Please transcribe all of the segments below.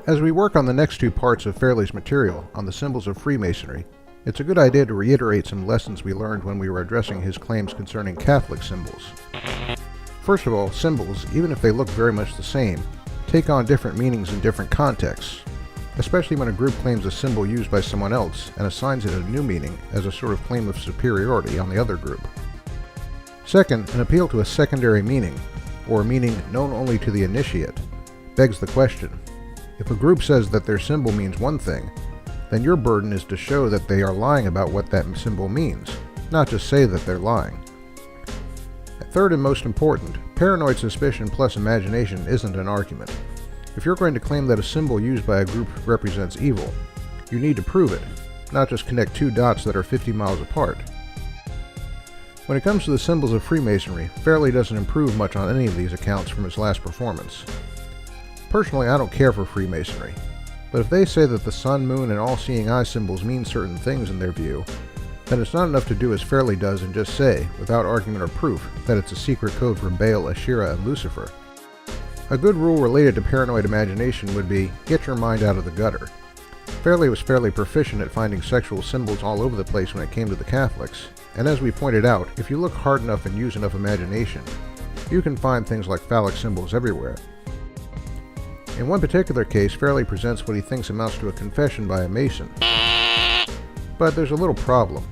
As we work on the next two parts of Fairley's material on the symbols of Freemasonry, it's a good idea to reiterate some lessons we learned when we were addressing his claims concerning Catholic symbols. First of all, symbols, even if they look very much the same, take on different meanings in different contexts, especially when a group claims a symbol used by someone else and assigns it a new meaning as a sort of claim of superiority on the other group. Second, an appeal to a secondary meaning, or a meaning known only to the initiate, begs the question: if a group says that their symbol means one thing, then your burden is to show that they are lying about what that symbol means, not just say that they're lying. Third and most important, paranoid suspicion plus imagination isn't an argument. If you're going to claim that a symbol used by a group represents evil, you need to prove it, not just connect two dots that are 50 miles apart. When it comes to the symbols of Freemasonry, Fairley doesn't improve much on any of these accounts from his last performance. Personally, I don't care for Freemasonry, but if they say that the sun, moon, and all-seeing eye symbols mean certain things in their view, then it's not enough to do as Fairley does and just say, without argument or proof, that it's a secret code from Baal, Asherah, and Lucifer. A good rule related to paranoid imagination would be, get your mind out of the gutter. Fairley was fairly proficient at finding sexual symbols all over the place when it came to the Catholics, and as we pointed out, if you look hard enough and use enough imagination, you can find things like phallic symbols everywhere. In one particular case, Fairley presents what he thinks amounts to a confession by a Mason. But there's a little problem.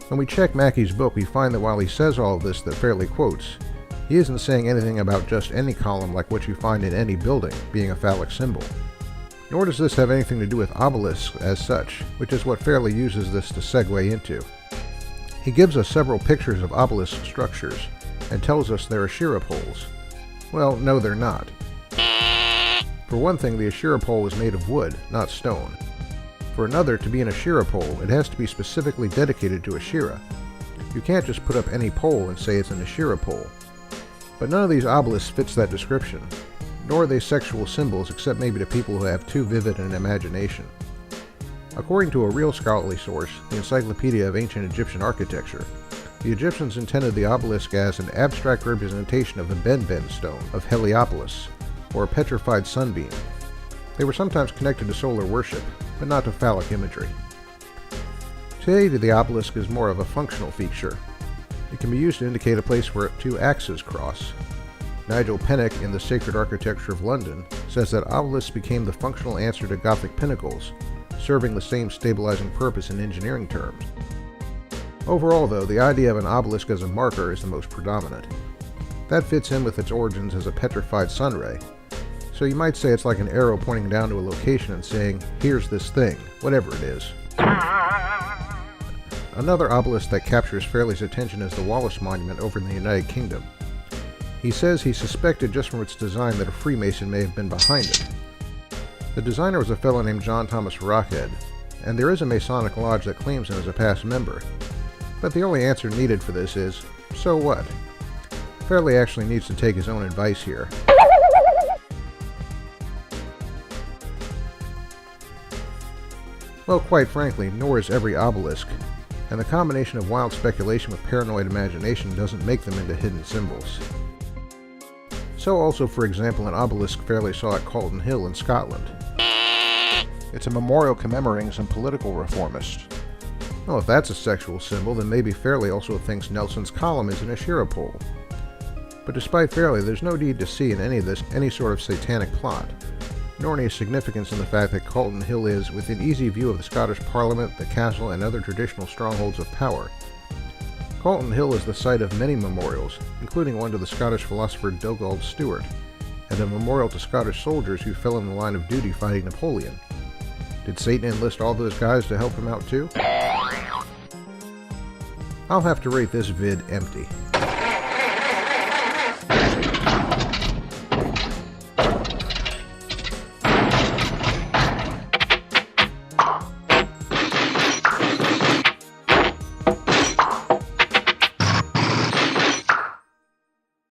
When we check Mackey's book, we find that while he says all of this that Fairley quotes, he isn't saying anything about just any column like what you find in any building being a phallic symbol. Nor does this have anything to do with obelisks as such, which is what Fairley uses this to segue into. He gives us several pictures of obelisk structures, and tells us they're Asherah poles. Well, no they're not. For one thing, the Asherah pole is made of wood, not stone. For another, to be an Asherah pole, it has to be specifically dedicated to Asherah. You can't just put up any pole and say it's an Asherah pole. But none of these obelisks fits that description, nor are they sexual symbols except maybe to people who have too vivid an imagination. According to a real scholarly source, the Encyclopedia of Ancient Egyptian Architecture, the Egyptians intended the obelisk as an abstract representation of the Ben-Ben stone of Heliopolis, or a petrified sunbeam. They were sometimes connected to solar worship, but not to phallic imagery. Today, the obelisk is more of a functional feature. It can be used to indicate a place where two axes cross. Nigel Pennick, in The Sacred Architecture of London, says that obelisks became the functional answer to Gothic pinnacles, serving the same stabilizing purpose in engineering terms. Overall, though, the idea of an obelisk as a marker is the most predominant. That fits in with its origins as a petrified sunray, so you might say it's like an arrow pointing down to a location and saying, here's this thing, whatever it is. Another obelisk that captures Fairley's attention is the Wallace Monument over in the United Kingdom. He says he suspected just from its design that a Freemason may have been behind it. The designer was a fellow named John Thomas Rockhead, and there is a Masonic lodge that claims him as a past member. But the only answer needed for this is, so what? Fairley actually needs to take his own advice here. Well, quite frankly, nor is every obelisk, and the combination of wild speculation with paranoid imagination doesn't make them into hidden symbols. So also, for example, an obelisk Fairley saw at Calton Hill in Scotland. It's a memorial commemorating some political reformist. Well, if that's a sexual symbol, then maybe Fairley also thinks Nelson's column is an Asherah pole. But despite Fairley, there's no need to see in any of this any sort of satanic plot, nor any significance in the fact that Calton Hill is within easy view of the Scottish Parliament, the castle, and other traditional strongholds of power. Calton Hill is the site of many memorials, including one to the Scottish philosopher Dugald Stewart, and a memorial to Scottish soldiers who fell in the line of duty fighting Napoleon. Did Satan enlist all those guys to help him out too? I'll have to rate this vid empty.